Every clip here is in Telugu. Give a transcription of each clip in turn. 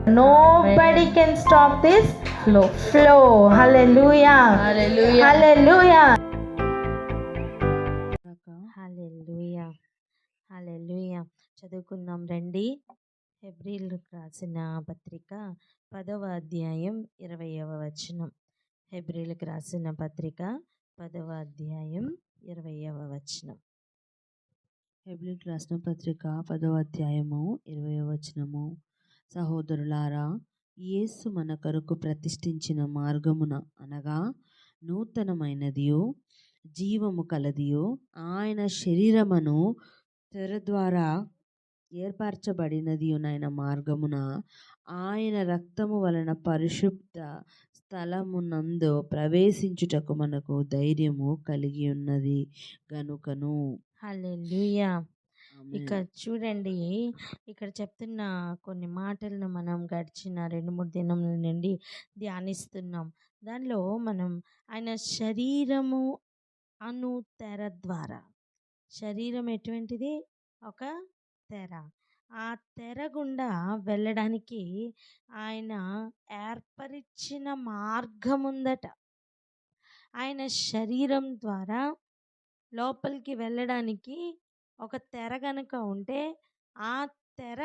Nobody can stop this flow. Hallelujah. Hallelujah. హల్లెలూయా. హల్లెలూయా. చదువుకుందాం రండి. హెబ్రీయులకు రాసిన పత్రిక 10వ అధ్యాయం 20వ వచనం. హెబ్రీయులకు రాసిన పత్రిక 10వ అధ్యాయం 20వ వచనం. హెబ్రీయులకు రాసిన పత్రిక 10వ అధ్యాయము 20వ వచనము. సహోదరులారా, యేసు మన కొరకు ప్రతిష్ఠించిన మార్గమున, అనగా నూతనమైనదియు జీవము కలదియు ఆయన శరీరమును తెర ద్వారా ఏర్పరచబడినదియునైన మార్గమున ఆయన రక్తము వలన పరిశుద్ధ స్థలమునందు ప్రవేశించుటకు మనకు ధైర్యము కలిగి ఉన్నది గనుకను. హల్లెలూయా. ఇక చూడండి, ఇక్కడ చెప్తున్న కొన్ని మాటలను మనం గడిచిన 2-3 దినముల నుండి ధ్యానిస్తున్నాం. దానిలో మనం ఆయన శరీరము అను తెర ద్వారా, శరీరం ఎటువంటిది? ఒక తెర. ఆ తెర గుండా వెళ్ళడానికి ఆయన ఏర్పరిచిన మార్గం ఉందట. ఆయన శరీరం ద్వారా లోపలికి వెళ్ళడానికి ఒక తెర గనుక ఉంటే, ఆ తెర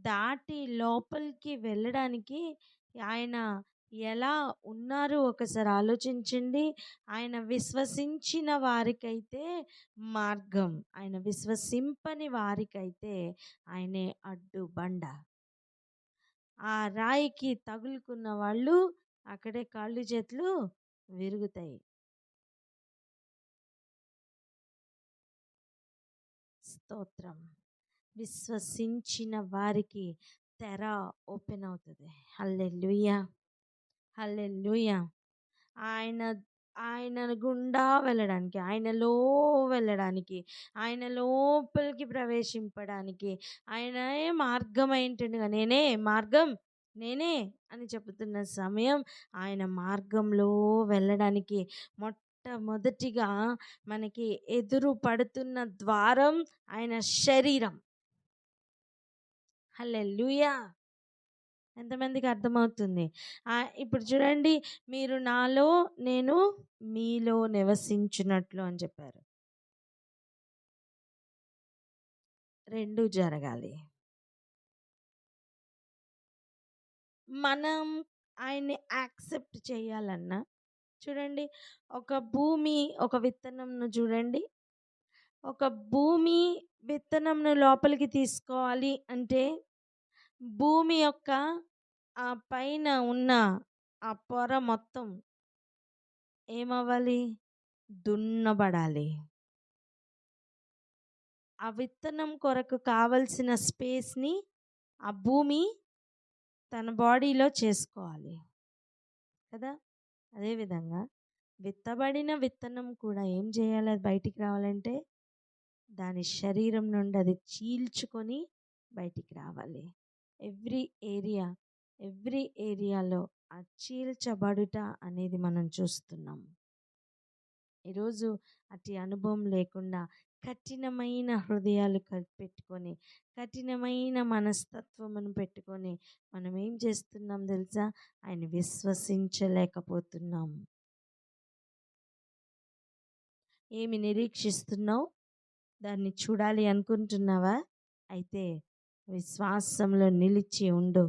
దాటి లోపలికి వెళ్ళడానికి ఆయన ఎలా ఉన్నారు ఒకసారి ఆలోచించండి. ఆయన విశ్వసించిన వారికైతే మార్గం, ఆయన విశ్వసింపని వారికైతే ఆయనే అడ్డుబండ. ఆ రాయికి తగులుకున్న వాళ్ళు అక్కడే కాళ్ళు చేతులు విరుగుతాయి. స్తోత్రం. విశ్వసించిన వారికి తెర ఓపెన్ అవుతుంది. హల్లెలూయా. హల్లెలూయా. ఆయన గుండా వెళ్ళడానికి, ఆయనలో వెళ్ళడానికి, ఆయన లోపలికి ప్రవేశింపడానికి ఆయనే మార్గం ఏంటండగా, నేనే మార్గం, నేనే అని చెబుతున్న సమయం, ఆయన మార్గంలో వెళ్ళడానికి మొట్టమొదటిగా మనకి ఎదురు పడుతున్న ద్వారం ఆయన శరీరం. హల్లెలూయా. ఎంతమందికి అర్థమవుతుంది? ఇప్పుడు చూడండి, మీరు నాలో నేను మీలో నివసించినట్లు అని చెప్పారు. రెండు జరగాలి. మనం ఆయన్ని యాక్సెప్ట్ చేయాలన్నా, చూడండి, ఒక భూమి ఒక విత్తనంను చూడండి, ఒక భూమి విత్తనంను లోపలికి తీసుకోవాలి అంటే భూమి యొక్క ఆ పైన ఉన్న ఆ పొర మొత్తం ఏమవ్వాలి? దున్నబడాలి. ఆ విత్తనం కొరకు కావలసిన స్పేస్ని ఆ భూమి తన బాడీలో చేసుకోవాలి కదా. అదేవిధంగా విత్తబడిన విత్తనం కూడా ఏం చేయాలి? అది బయటికి రావాలంటే దాని శరీరం నుండి అది చీల్చుకొని బయటికి రావాలి. ఎవ్రీ ఏరియాలో ఆ చీల్చబడుట అనేది మనం చూస్తున్నాం. ఈరోజు అట్టి అనుభవం లేకుండా కఠినమైన హృదయాలు పెట్టుకొని, కఠినమైన మనస్తత్వమును పెట్టుకొని మనం ఏం చేస్తున్నాం తెలుసా? ఆయన విశ్వసించలేకపోతున్నాం. ఏమి నిరీక్షిస్తున్నావు? దాన్ని చూడాలి అనుకుంటున్నావా? అయితే విశ్వాసంలో నిలిచి ఉండు.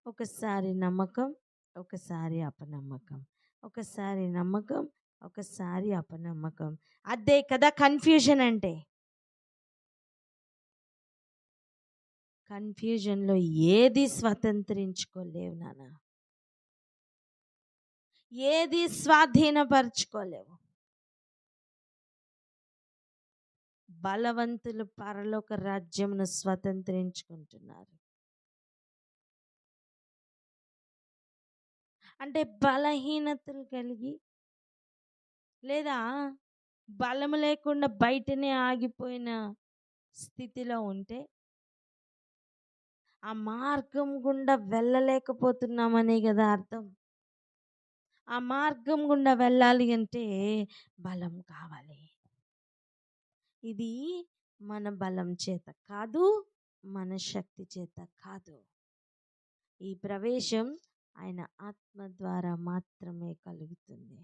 ఒకసారి నమ్మకం, ఒకసారి అపనమ్మకం, ఒకసారి నమ్మకం, ఒకసారి అపనమ్మకం. అదే కదా కన్ఫ్యూజన్ అంటే. కన్ఫ్యూజన్లో ఏది స్వతంత్రించుకోలేవు నాన్న, ఏది స్వాధీనపరచుకోలేవు. బలవంతులు పరలోక రాజ్యమును స్వతంత్రించుకుంటున్నారు. అంటే బలహీనతలు కలిగి, లేదా బలము లేకుండా బయటనే ఆగిపోయిన స్థితిలో ఉంటే ఆ మార్గం గుండా వెళ్ళలేకపోతున్నామనే కదా అర్థం. ఆ మార్గం గుండా వెళ్ళాలి అంటే బలం కావాలి. ఇది మన బలం చేత కాదు, మన శక్తి చేత కాదు. ఈ ప్రవేశం ఆయన ఆత్మ ద్వారా మాత్రమే కలుగుతుంది.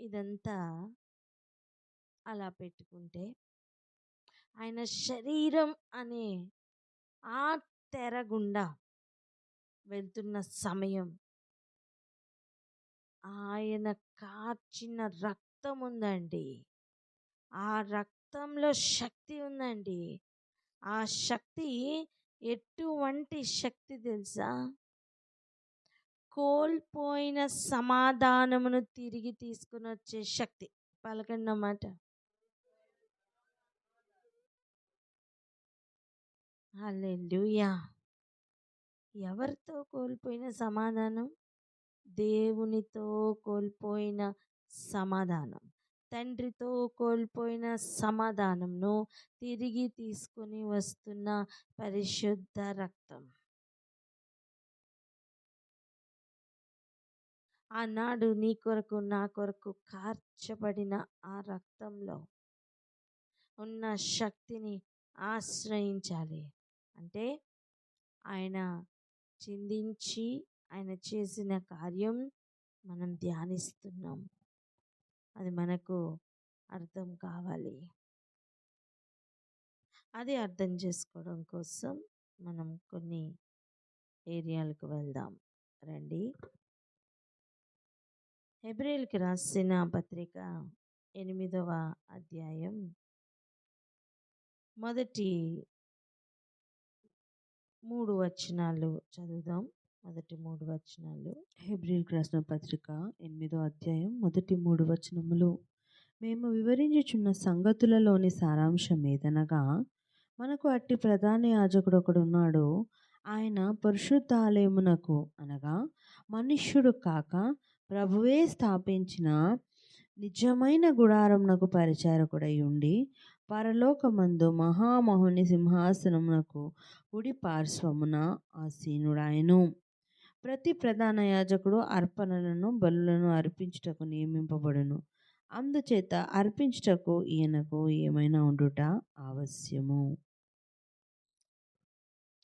ఇదంతా అలా పెట్టుకుంటే ఆయన శరీరం అనే ఆ తెర గుండా వెళ్తున్న సమయం, ఆయన కార్చిన రక్తం ఉందండి. ఆ రక్తంలో శక్తి ఉందండి. ఆ శక్తి ఎటువంటి శక్తి తెలుసా? కోల్పోయిన సమాధానమును తిరిగి తీసుకుని వచ్చే శక్తి. పలకండి అన్నమాట. హల్లెలూయా. ఎవరితో కోల్పోయిన సమాధానం? దేవునితో కోల్పోయిన సమాధానం, తండ్రితో కోల్పోయిన సమాధానంను తిరిగి తీసుకొని వస్తున్న పరిశుద్ధ రక్తం. ఆనాడు నీ కొరకు నా కొరకు కార్చబడిన ఆ రక్తంలో ఉన్న శక్తిని ఆశ్రయించాలి. అంటే ఆయన చిందించి ఆయన చేసిన కార్యం మనం ధ్యానిస్తున్నాం. అది మనకు అర్థం కావాలి. అది అర్థం చేసుకోవడం కోసం మనం కొన్ని ఏరియాలకు వెళ్దాం రండి. హెబ్రీయులకు రాసిన పత్రిక 8వ అధ్యాయం మొదటి 3 వచనాలు చదువుదాం. మొదటి 3 వచనాలు. హెబ్రీయులకు రాసిన పత్రిక 8వ అధ్యాయం మొదటి 3 వచనములు. మేము వివరించుచున్న సంగతులలోని సారాంశం ఏదనగా, మనకు అట్టి ప్రధాన యాజకుడు ఒకడున్నాడు. ఆయన పరిశుద్ధాలయమునకు అనగా మనుష్యుడు కాక ప్రభువే స్థాపించిన నిజమైన గుడారమునకు పరిచారకుడై ఉండి, పరలోకమందు మహామహుని సింహాసనమునకు కుడి పార్శ్వమున ఆసీనుడాయను. ప్రతి ప్రధాన యాజకుడు అర్పణలను బలులను అర్పించుటకు నియమింపబడును. అందుచేత అర్పించుటకు ఈయనకు ఏమైనా ఉండుట ఆవశ్యము.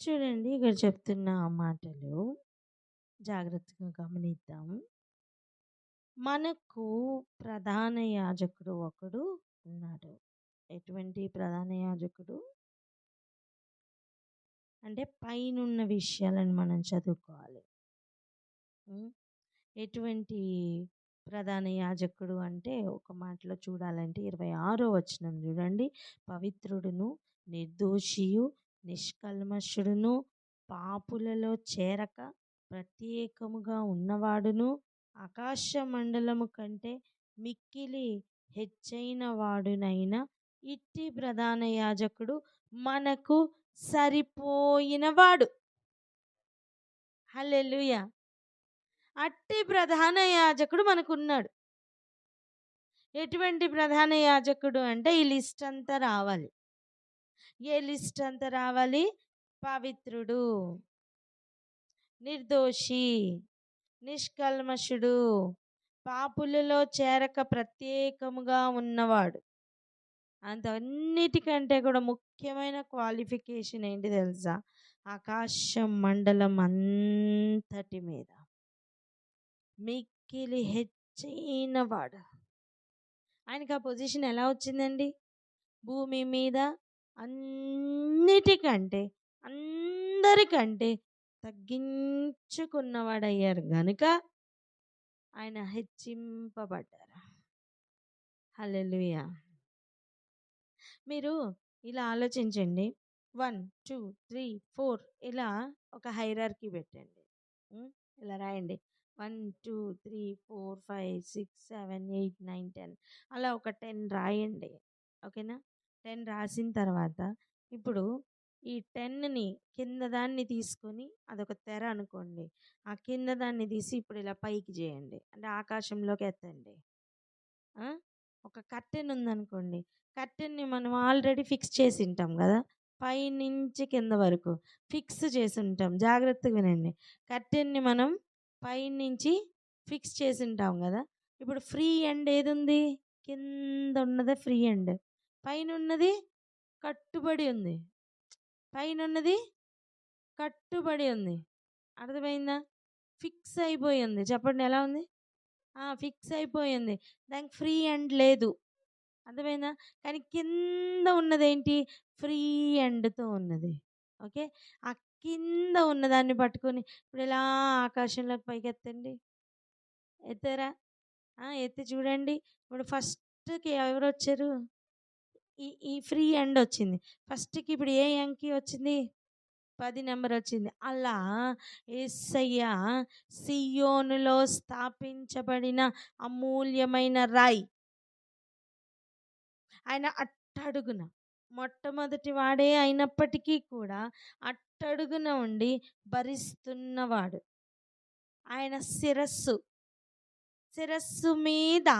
చూడండి, ఇక్కడ చెప్తున్న ఆ మాటలు జాగ్రత్తగా గమనిద్దాం. మనకు ప్రధాన యాజకుడు ఒకడు ఉన్నాడు. ఎటువంటి ప్రధాన యాజకుడు అంటే పైనున్న విషయాలను మనం చదువుకోవాలి. ఎటువంటి ప్రధాన యాజకుడు అంటే ఒక మాటలో చూడాలంటే 26వ వచనం చూడండి. పవిత్రుడును, నిర్దోషియు, నిష్కల్మషుడును, పాపులలో చేరక ప్రత్యేకముగా ఉన్నవాడును, ఆకాశ మండలము కంటే మిక్కిలి హెచ్చైన వాడునైన ఇట్టి ప్రధాన యాజకుడు మనకు సరిపోయినవాడు. హల్లెలూయా. అట్టి ప్రధాన యాజకుడు మనకున్నాడు. ఎటువంటి ప్రధాన యాజకుడు అంటే ఈ లిస్ట్ అంతా రావాలి. ఏ లిస్ట్ అంతా రావాలి? పవిత్రుడు, నిర్దోషి, నిష్కల్మషుడు, పాపులలో చేరక ప్రత్యేకముగా ఉన్నవాడు. అంతన్నిటికంటే కూడా ముఖ్యమైన క్వాలిఫికేషన్ ఏంటి తెలుసా? ఆకాశం మండలం అంతటి మీద మిక్కిలి హెచ్చైన వాడు. ఆయనకి ఆ పొజిషన్ ఎలా వచ్చిందండి? భూమి మీద అన్నిటికంటే అందరికంటే తగ్గించుకున్నవాడయ్యారు గనుక ఆయన హెచ్చింపబడ్డారు. హల్లెలూయా. మీరు ఇలా ఆలోచించండి. 1 2 3 4 ఇలా ఒక హైరార్కీ పెట్టండి. ఇలా రాయండి. 1 2 3 4 5 6 7 8 9 10 అలా ఒక 10 రాయండి. ఓకేనా? 10 రాసిన తర్వాత ఇప్పుడు ఈ 10ని కింద దాన్ని తీసుకొని అదొక తెర అనుకోండి. ఆ కింద దాన్ని తీసి ఇప్పుడు ఇలా పైకి చేయండి. అంటే ఆకాశంలోకి ఎత్తండి. ఒక కర్టెన్ ఉందనుకోండి. కర్టెన్ని మనం ఆల్రెడీ ఫిక్స్ చేసి ఉంటాం కదా, పైనుంచి కింద వరకు ఫిక్స్ చేసి ఉంటాం. జాగ్రత్తగా వినండి. కర్టెన్ని మనం పైనుంచి ఫిక్స్ చేసి ఉంటాం కదా. ఇప్పుడు ఫ్రీ ఎండ్ ఏది ఉంది? కింద ఉన్నదే ఫ్రీ ఎండ్, పైన ఉన్నది కట్టుబడి ఉంది. పైనున్నది కట్టుబడి ఉంది. అర్థమైందా? ఫిక్స్ అయిపోయింది. చెప్పండి ఎలా ఉంది? ఫిక్స్ అయిపోయింది. దానికి ఫ్రీ ఎండ్ లేదు. అర్థమైందా? కానీ కింద ఉన్నదేంటి? ఫ్రీ ఎండ్తో ఉన్నది. ఓకే, ఆ కింద ఉన్నదాన్ని పట్టుకొని ఇప్పుడు ఇలా ఆకాశంలోకి పైకి ఎత్తండి. ఎత్తారా? ఎత్తి చూడండి. ఇప్పుడు ఫస్ట్కి ఎవరు వచ్చారు? ఈ ఫ్రీ ఎండ్ వచ్చింది. ఫస్ట్కి ఇప్పుడు ఏ అంకి వచ్చింది? 10 నెంబర్ వచ్చింది. అలా యేసయ్య సియోనులో స్థాపించబడిన అమూల్యమైన రాయి. ఆయన అట్టడుగున మొట్టమొదటి వాడే అయినప్పటికీ కూడా అట్టడుగున ఉండి భరిస్తున్నవాడు. ఆయన శిరస్సు మీద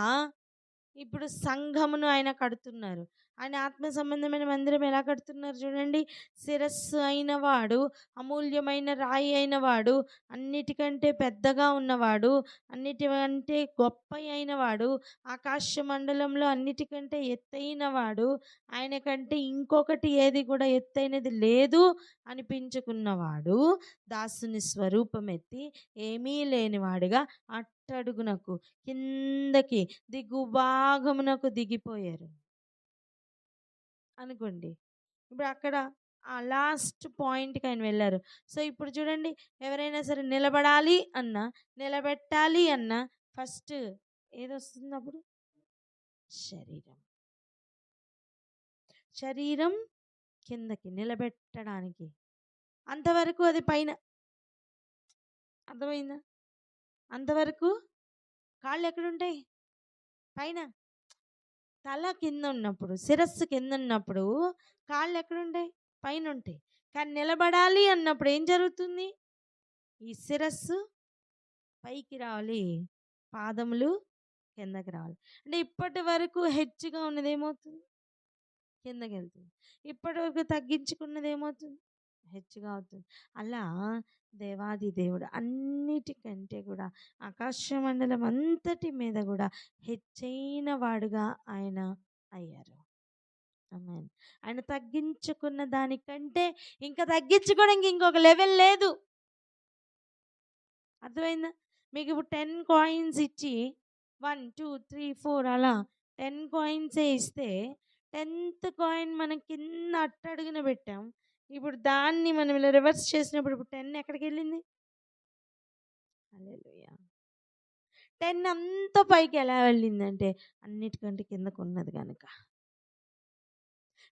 ఇప్పుడు సంఘమును ఆయన కడుతున్నారు. ఆయన ఆత్మ సంబంధమైన మందిరం ఎలా కడుతున్నారు చూడండి. శిరస్సు అయిన వాడు, అమూల్యమైన రాయి అయిన వాడు, అన్నిటికంటే పెద్దగా ఉన్నవాడు, అన్నిటికంటే గొప్ప అయిన వాడు, ఆకాశ మండలంలో అన్నిటికంటే ఎత్తైన వాడు, ఆయన కంటే ఇంకొకటి ఏది కూడా ఎత్తైనది లేదు అనిపించుకున్నవాడు, దాసుని స్వరూపం ఎత్తి ఏమీ లేనివాడుగా అట్టడుగునకు కిందకి దిగుభాగమునకు దిగిపోయారు అనుకోండి. ఇప్పుడు అక్కడ ఆ లాస్ట్ పాయింట్కి ఆయన వెళ్ళారు. సో ఇప్పుడు చూడండి, ఎవరైనా సరే నిలబడాలి అన్నా, నిలబెట్టాలి అన్నా ఫస్ట్ ఏదొస్తుంది? అప్పుడు శరీరం కిందకి నిలబెట్టడానికి. అంతవరకు అది పైన. అర్థమైందా? అంతవరకు కాళ్ళు ఎక్కడుంటాయి? పైన. తల కింద ఉన్నప్పుడు, శిరస్సు కింద ఉన్నప్పుడు కాళ్ళు ఎక్కడుంటాయి? పైన ఉంటాయి. కానీ నిలబడాలి అన్నప్పుడు ఏం జరుగుతుంది? ఈ శిరస్సు పైకి రావాలి, పాదములు కిందకి రావాలి. అంటే ఇప్పటి వరకు హెచ్చుగా ఉన్నది ఏమవుతుంది? కిందకి వెళ్తుంది. ఇప్పటి వరకు తగ్గించుకున్నది ఏమవుతుంది? హెచ్చుగా అవుతుంది. అలా దేవాది దేవుడు అన్నిటికంటే కూడా ఆకాశ మండలం అంతటి మీద కూడా హెచ్చైన వాడుగా ఆయన అయ్యారు. ఆమేన్. ఆయన తగ్గించుకున్న దానికంటే ఇంకా తగ్గించుకోవడానికి ఇంకొక లెవెల్ లేదు. అర్థమైందా? మీకు ఇప్పుడు 10 కాయిన్స్ ఇచ్చి 1 2 3 4 అలా 10 కాయిన్సే ఇస్తే 10th కాయిన్ మనం కింద అట్టడుగున పెట్టాం. ఇప్పుడు దాన్ని మనం ఇలా రివర్స్ చేసినప్పుడు ఇప్పుడు 10 ఎక్కడికి వెళ్ళింది? హల్లెలూయా. 10 అంతా పైకి ఎలా వెళ్ళిందంటే అన్నిటికంటే కిందకు ఉన్నది కనుక.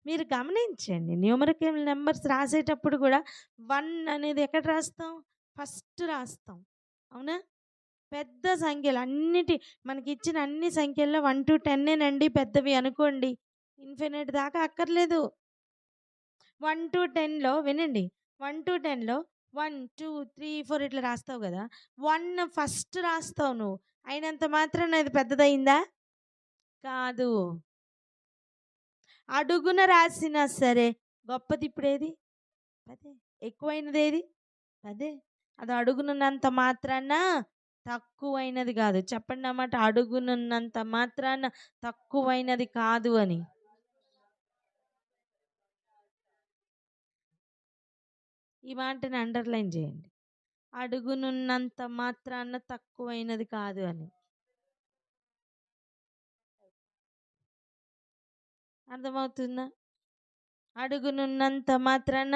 మీరు గమనించండి, న్యూమరికల్ నెంబర్స్ రాసేటప్పుడు కూడా 1 అనేది ఎక్కడ రాస్తాం? ఫస్ట్ రాస్తాం. అవునా? పెద్ద సంఖ్యలు అన్నిటి మనకి ఇచ్చిన అన్ని సంఖ్యల్లో 1 to 10 పెద్దవి అనుకోండి. ఇన్ఫినిట్ దాకా అక్కర్లేదు. 1 to 10లో వినండి, 1 to 10లో 1 2 3 4 ఇట్లా రాస్తావు కదా. 1 ఫస్ట్ రాస్తావు నువ్వు. అయినంత మాత్రాన అది పెద్దదయిందా? కాదు. అడుగున రాసినా సరే గొప్పది ఇప్పుడేది? అదే. ఎక్కువైనది ఏది? అదే. అది అడుగునున్నంత మాత్రాన తక్కువైనది కాదు. చెప్పండి అన్నమాట, అడుగునున్నంత మాత్రాన తక్కువైనది కాదు అని. ఈ మాటని అండర్లైన్ చేయండి. అడుగునున్నంత మాత్రాన తక్కువైనది కాదు అని. అర్థమవుతుందా? అడుగునున్నంత మాత్రాన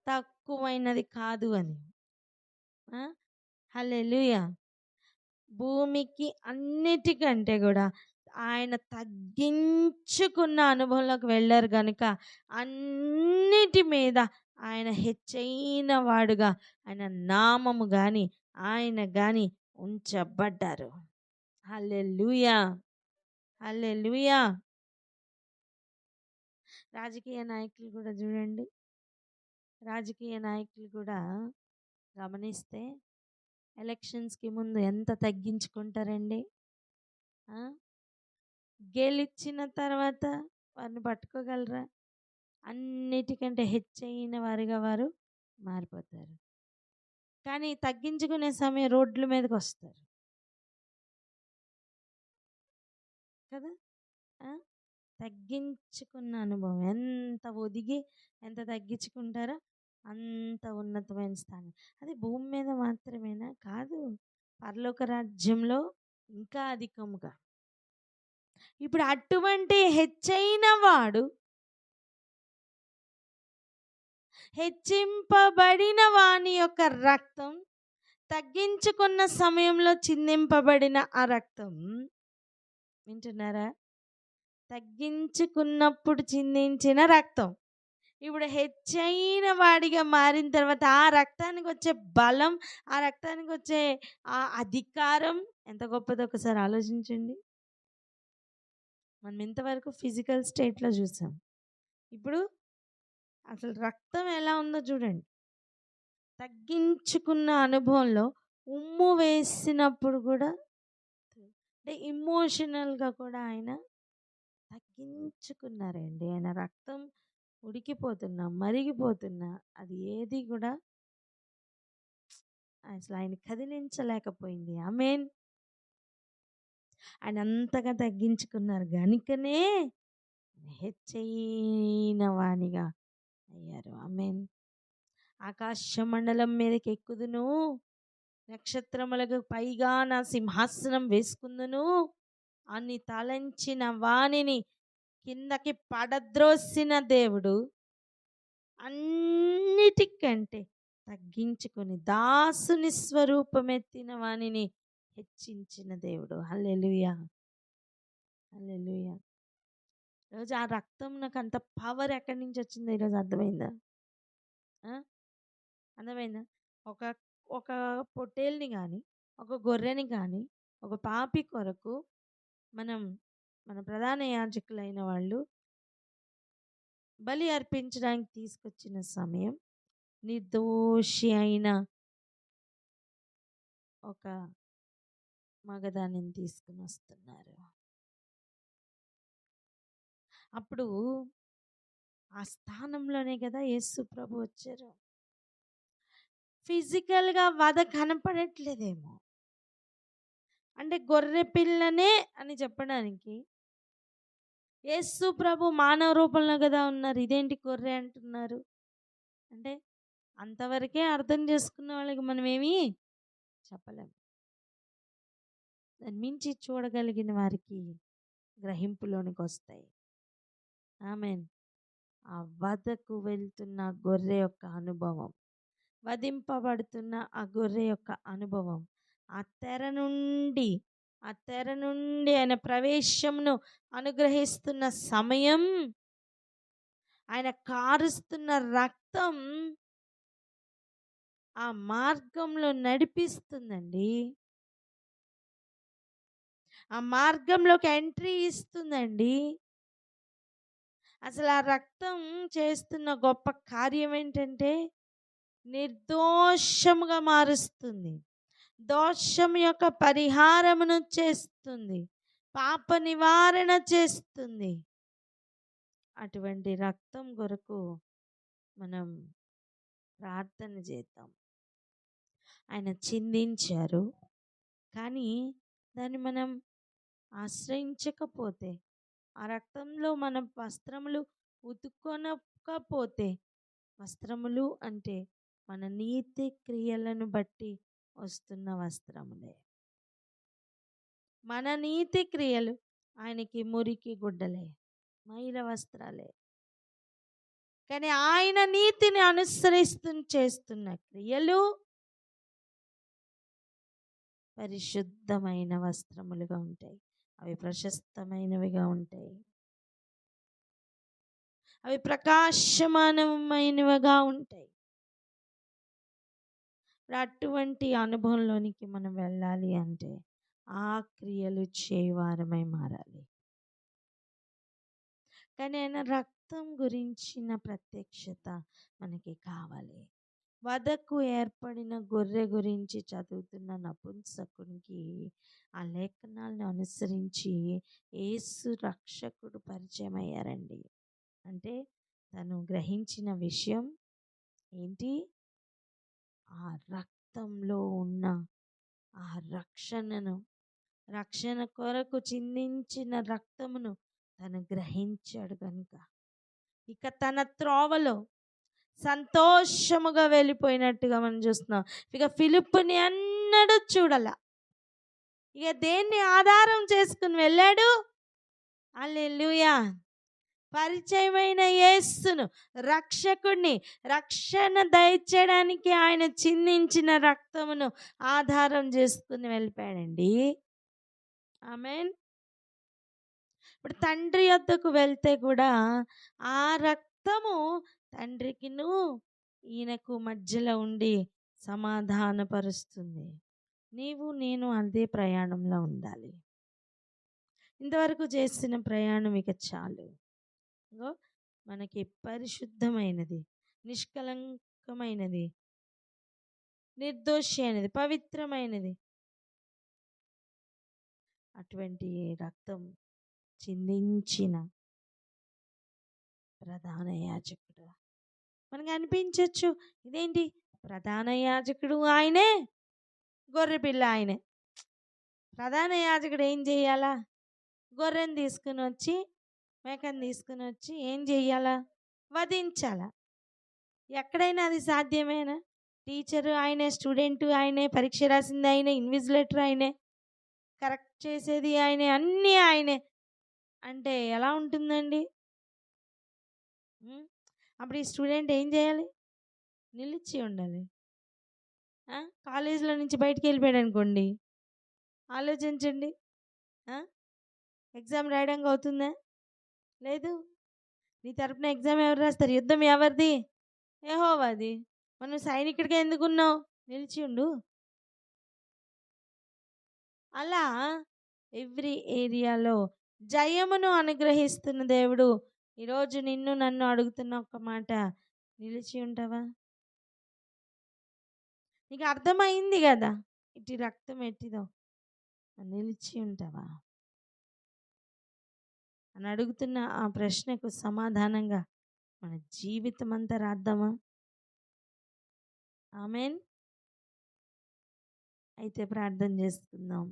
తక్కువైనది కాదు అని. హల్లెలూయా. భూమికి అన్నిటికంటే కూడా ఆయన తగ్గించుకున్న అనుభవంలోకి వెళ్ళారు కనుక అన్నిటి మీద ఆయన హెచ్చైన వాడుగా ఆయన నామము కానీ ఆయన కానీ ఉంచబడ్డారు. హల్లెలూయా. హల్లెలూయా. రాజకీయ నాయకులు కూడా చూడండి, రాజకీయ నాయకులు కూడా గమనిస్తే ఎలక్షన్స్కి ముందు ఎంత తగ్గించుకుంటారండి. గెలిచిన తర్వాత వారిని పట్టుకోగలరా? అన్నిటికంటే హెచ్చైన వారిగా వారు మారిపోతారు. కానీ తగ్గించుకునే సమయం రోడ్ల మీదకి వస్తారు కదా. తగ్గించుకున్న అనుభవం. ఎంత ఒదిగి ఎంత తగ్గించుకుంటారో అంత ఉన్నతమైన స్థానం. అది భూమి మీద మాత్రమేనా? కాదు, పరలోక రాజ్యంలో ఇంకా అధికముగా. ఇప్పుడు అటువంటి హెచ్చైన వాడు, హెచ్చింపబడిన వాని యొక్క రక్తం, తగ్గించుకున్న సమయంలో చిందింపబడిన ఆ రక్తం, వింటున్నారా? తగ్గించుకున్నప్పుడు చిందించిన రక్తం ఇప్పుడు హెచ్చైన వాడిగా మారిన తర్వాత ఆ రక్తానికి వచ్చే బలం, ఆ రక్తానికి వచ్చే ఆ అధికారం ఎంత గొప్పదో ఒకసారి ఆలోచించండి. మనం ఇంతవరకు ఫిజికల్ స్టేట్లో చూసాం. ఇప్పుడు అసలు రక్తం ఎలా ఉందో చూడండి. తగ్గించుకున్న అనుభవంలో ఉమ్ము వేసినప్పుడు కూడా, అంటే ఇమోషనల్గా కూడా ఆయన తగ్గించుకున్నారండి. ఆయన రక్తం ఉడికిపోతున్నా, మరిగిపోతున్నా, అది ఏది కూడా అసలు ఆయన కదిలించలేకపోయింది. ఆమేన్. ఆయన అంతగా తగ్గించుకున్నారు గనుకనే హెచ్చైన వానిగా అయ్యారు. ఆమేన్. ఆకాశ మండలం మీదకి ఎక్కుదును, నక్షత్రములకు పైగా నా సింహాసనం వేసుకుందును అని తలంచిన వానిని కిందకి పడద్రోసిన దేవుడు అన్నిటికంటే తగ్గించుకొని దాసుని స్వరూపమెత్తిన వానిని హెచ్చించిన దేవుడు. హల్లెలూయా, హల్లెలూయా. ఈరోజు ఆ రక్తం నాకు అంత పవర్ ఎక్కడి నుంచి వచ్చిందో ఈరోజు అర్థమైందా? అర్థమైందా? ఒక ఒక పొట్టేల్ని కానీ, ఒక గొర్రెని కానీ, ఒక పాపి కొరకు మన ప్రధాన యాజకులైన వాళ్ళు బలి అర్పించడానికి తీసుకొచ్చిన సమయం, నిర్దోషి అయిన ఒక మగదానిని తీసుకుని వస్తున్నారు. అప్పుడు ఆ స్థానంలోనే కదా యేసు ప్రభు వచ్చారు. ఫిజికల్గా వధ కనపడట్లేదేమో, అంటే గొర్రె పిల్లనే అని చెప్పడానికి యేసు ప్రభు మానవ రూపంలో కదా ఉన్నారు. ఇదేంటి గొర్రె అంటున్నారు అంటే అంతవరకే అర్థం చేసుకున్న వాళ్ళకి మనమేమీ చెప్పలేము. దాన్ని మించి చూడగలిగిన వారికి గ్రహింపులోనికి వస్తాయి. ఆమేన్. ఆ వధకు వెళ్తున్న గొర్రె యొక్క అనుభవం, వధింపబడుతున్న ఆ గొర్రె యొక్క అనుభవం, ఆ తెర నుండి ఆయన ప్రవేశమును అనుగ్రహిస్తున్న సమయం, ఆయన కారుస్తున్న రక్తం ఆ మార్గంలో నడిపిస్తుందండి. ఆ మార్గంలోకి ఎంట్రీ ఇస్తుందండి. అసలు ఆ రక్తం చేస్తున్న గొప్ప కార్యం ఏంటంటే నిర్దోషముగా మారుస్తుంది, దోషం యొక్క పరిహారమును చేస్తుంది, పాప నివారణ చేస్తుంది. అటువంటి రక్తం కొరకు మనం ప్రార్థన చేద్దాం. ఆయన చిందించారు, కానీ దాన్ని మనం ఆశ్రయించకపోతే, ఆ రక్తంలో మన వస్త్రములు ఉతుక్కొనకపోతే, వస్త్రములు అంటే మన నీతి క్రియలను బట్టి వస్తున్న వస్త్రములే. మన నీతి క్రియలు ఆయనకి మురికి గుడ్డలే, మైల వస్త్రాలే. కానీ ఆయన నీతిని అనుసరిస్తూ చేస్తున్న క్రియలు పరిశుద్ధమైన వస్త్రములుగా ఉంటాయి. అవి ప్రశస్తమైనవిగా ఉంటాయి. అవి ప్రకాశమానమైనవిగా ఉంటాయి. అటువంటి అనుభవంలోనికి మనం వెళ్ళాలి అంటే ఆ క్రియలు చేయవారమై మారాలి. కానీ ఆయన రక్తం గురించిన ప్రత్యక్షత మనకి కావాలి. వధకు ఏర్పడిన గొర్రె గురించి చదువుతున్న నపుంసకునికి ఆ లేఖనాలను అనుసరించి యేసు రక్షకుడు పరిచయం అయ్యారండి. అంటే తను గ్రహించిన విషయం ఏంటి? ఆ రక్తంలో ఉన్న ఆ రక్షణ కొరకు చిందించిన రక్తమును తను గ్రహించాడు కనుక ఇక తన త్రోవలో సంతోషముగా వెళ్ళిపోయినట్టుగా మనం చూస్తున్నాం. ఇక ఫిలిప్పుని అన్నడు చూడాల. ఇక దేన్ని ఆధారం చేసుకుని వెళ్ళాడు? హల్లెలూయా, పరిచయమైన యేసును, రక్షకుడిని, రక్షణ దయచేయడానికి ఆయన చిందించిన రక్తమును ఆధారం చేసుకుని వెళ్ళిపోయాడండి. ఆమేన్. ఇప్పుడు తండ్రి యొద్దకు వెళ్తే కూడా ఆ రక్తము తండ్రికిను ఈయనకు మధ్యలో ఉండి సమాధానపరుస్తుంది. నీవు నేను అదే ప్రయాణంలో ఉండాలి. ఇంతవరకు చేసిన ప్రయాణం ఇక చాలు. ఇంగో మనకి పరిశుద్ధమైనది, నిష్కలంకమైనది, నిర్దోషి అయినది, పవిత్రమైనది అటువంటి రక్తం చిందించిన ప్రధాన యాజకుడు. మనకు అనిపించవచ్చు, ఇదేంటి ప్రధాన యాజకుడు ఆయనే, గొర్రెపిల్ల ఆయనే. ప్రధాన యాజకుడు ఏం చేయాలా? గొర్రెని తీసుకుని వచ్చి, మేకను తీసుకుని వచ్చి ఏం చెయ్యాలా? వధించాలా. ఎక్కడైనా అది సాధ్యమేనా? టీచరు ఆయనే, స్టూడెంట్ ఆయనే, పరీక్ష రాసింది ఆయనే, ఇన్విజిలేటర్ ఆయనే, కరెక్ట్ చేసేది ఆయనే, అన్నీ ఆయనే అంటే ఎలా ఉంటుందండి? అప్పుడు ఈ స్టూడెంట్ ఏం చేయాలి? నిలిచి ఉండాలి. కాలేజీలో నుంచి బయటికి వెళ్ళిపోయాడు అనుకోండి, ఆలోచించండి, ఎగ్జామ్ రాయడానికి అవుతుందా? లేదు. నీ తరపున ఎగ్జామ్ ఎవరు రాస్తారు? యుద్ధం ఎవరిది? యెహోవాది. మనం సైనికుడిగా ఎందుకున్నావు? నిలిచి ఉండు. అలా ఎవ్రీ ఏరియాలో జయమును అనుగ్రహిస్తున్న దేవుడు ఈరోజు నిన్ను నన్ను అడుగుతున్న ఒక మాట, నిలిచి ఉంటావా? నీకు అర్థమైంది కదా ఇటు రక్తం ఎట్టిదో, నిలిచి ఉంటావా అని అడుగుతున్న ఆ ప్రశ్నకు సమాధానంగా మన జీవితం అంతా రాద్దామా? ఆమేన్. అయితే ప్రార్థన చేసుకుందాం.